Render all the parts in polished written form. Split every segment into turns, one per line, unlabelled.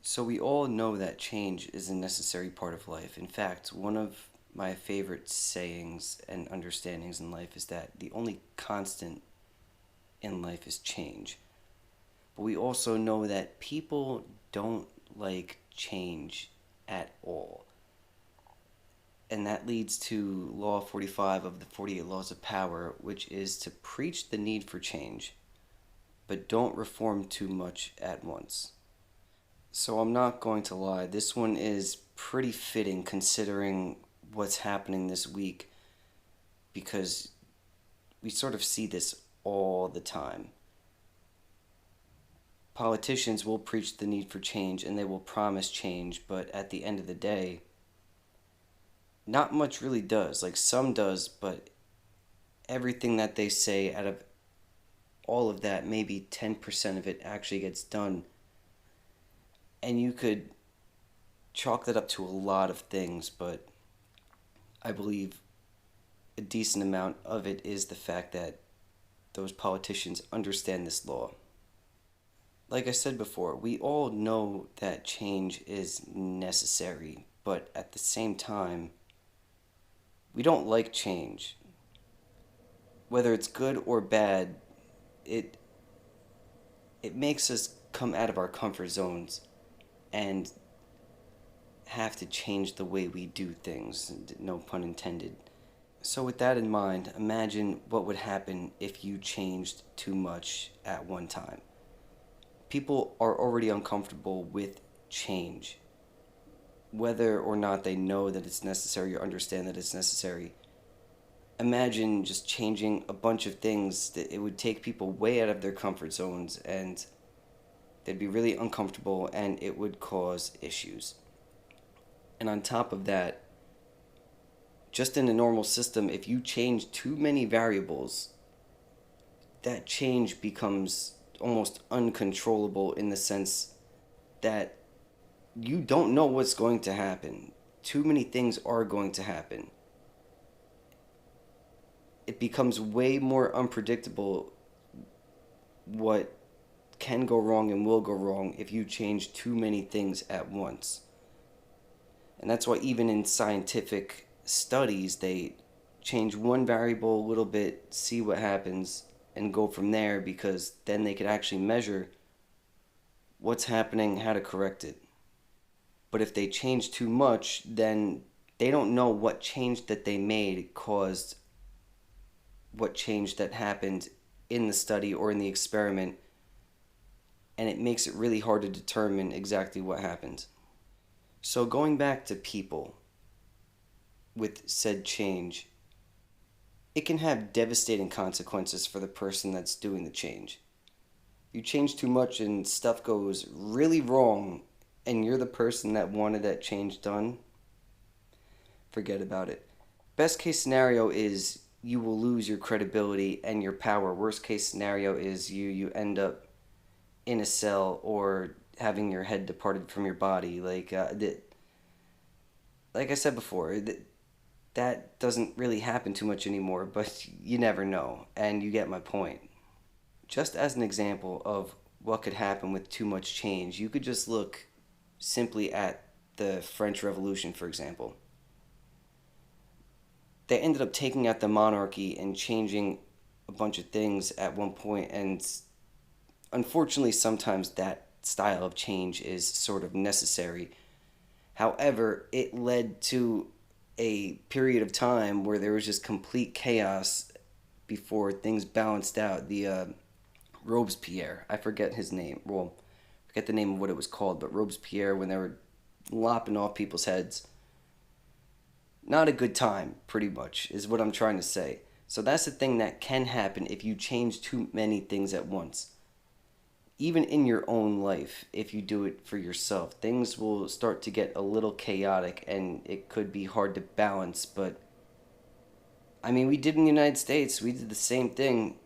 So we all know that change is a necessary part of life. In fact, one of my favorite sayings and understandings in life is that the only constant in life is change. But we also know that people don't like change at all. And that leads to Law 45 of the 48 Laws of Power, which is to preach the need for change, but don't reform too much at once. So I'm not going to lie, this one is pretty fitting considering what's happening this week because we sort of see this all the time. Politicians will preach the need for change and they will promise change, but at the end of the day, not much really does. Like some does, but everything that they say out of all of that, maybe 10% of it actually gets done. And you could chalk that up to a lot of things, but I believe a decent amount of it is the fact that those politicians understand this law. Like I said before, we all know that change is necessary, but at the same time, we don't like change. Whether it's good or bad, it it makes us come out of our comfort zones and have to change the way we do things, no pun intended. So, with that in mind, imagine what would happen if you changed too much at one time. People are already uncomfortable with change. Whether or not they know that it's necessary or understand that it's necessary, imagine just changing a bunch of things that it would take people way out of their comfort zones and they'd be really uncomfortable and it would cause issues. And on top of that, just in a normal system, if you change too many variables, that change becomes almost uncontrollable in the sense that you don't know what's going to happen. Too many things are going to happen. It becomes way more unpredictable what can go wrong and will go wrong if you change too many things at once. And that's why even in scientific studies, they change one variable a little bit, see what happens, and go from there because then they could actually measure what's happening, how to correct it. But if they change too much, then they don't know what change that they made caused what change that happened in the study or in the experiment, and it makes it really hard to determine exactly what happened. So going back to people with said change, it can have devastating consequences for the person that's doing the change. You change too much and stuff goes really wrong and you're the person that wanted that change done, forget about it. Best case scenario is you will lose your credibility and your power. Worst case scenario is you end up in a cell or having your head departed from your body. Like I said before, that doesn't really happen too much anymore, but you never know, and you get my point. Just as an example of what could happen with too much change, you could just look simply at the French Revolution, for example. They ended up taking out the monarchy and changing a bunch of things at one point, and unfortunately, sometimes that style of change is sort of necessary. However, it led to a period of time where there was just complete chaos before things balanced out. The Robespierre, I forget his name. Well, I forget the name of what it was called, but Robespierre, when they were lopping off people's heads. Not a good time, pretty much, is what I'm trying to say. So that's the thing that can happen if you change too many things at once. Even in your own life, if you do it for yourself, things will start to get a little chaotic and it could be hard to balance. But I mean, we did in the United States, we did the same thing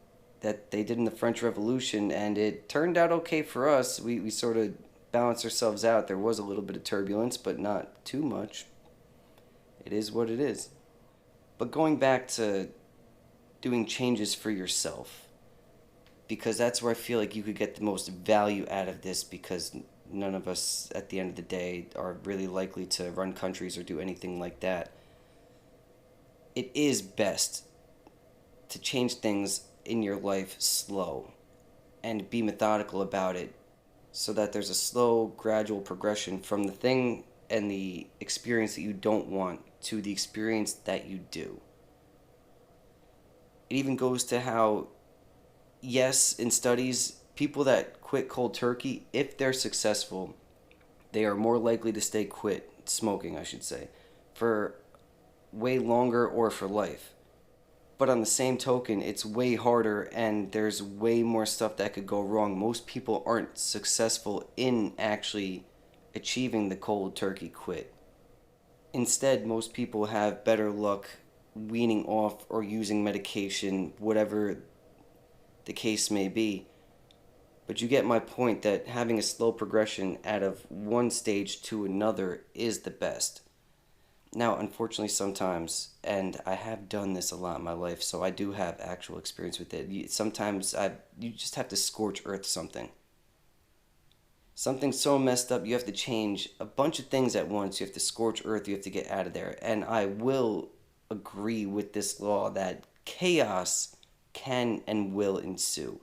that they did in the French Revolution, and it turned out okay for us. We sort of balanced ourselves out. There was a little bit of turbulence, but not too much. It is what it is. But going back to doing changes for yourself, because that's where I feel like you could get the most value out of this, because None of us at the end of the day are really likely to run countries or do anything like that. It is best to change things in your life slow and be methodical about it so that there's a slow, gradual progression from the thing and the experience that you don't want to the experience that you do. It even goes to how, yes, in studies, people that quit cold turkey, if they're successful, they are more likely to stay quit smoking, I should say, for way longer or for life. But on the same token, it's way harder and there's way more stuff that could go wrong. Most people aren't successful in actually achieving the cold turkey quit. Instead, most people have better luck weaning off or using medication, whatever the case may be. But you get my point that having a slow progression out of one stage to another is the best. Now, unfortunately, sometimes, and I have done this a lot in my life, so I do have actual experience with it. Sometimes you just have to scorch earth something. Something so messed up, you have to change a bunch of things at once. You have to scorch earth, you have to get out of there. And I will agree with this law that chaos can and will ensue.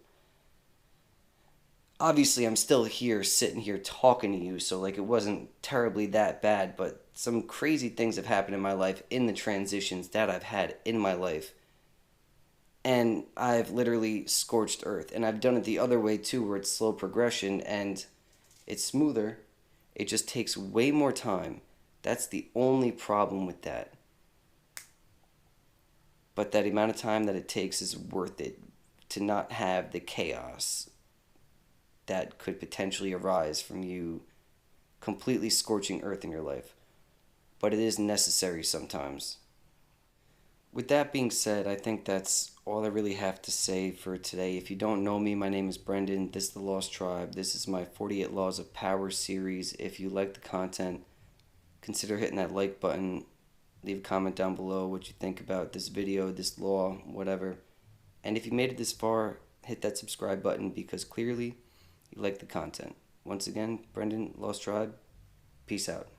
Obviously, I'm still here, sitting here talking to you, so like it wasn't terribly that bad, but some crazy things have happened in my life in the transitions that I've had in my life. And I've literally scorched earth. And I've done it the other way too, where it's slow progression and it's smoother. It just takes way more time. That's the only problem with that. But that amount of time that it takes is worth it to not have the chaos that could potentially arise from you completely scorching earth in your life. But it is necessary sometimes. With that being said, I think that's all I really have to say for today. If you don't know me, my name is Brendan. This is The Lost Tribe. This is my 48 Laws of Power series. If you like the content, consider hitting that like button. Leave a comment down below what you think about this video, this law, whatever. And if you made it this far, hit that subscribe button because clearly you like the content. Once again, Brendan, Lost Tribe, peace out.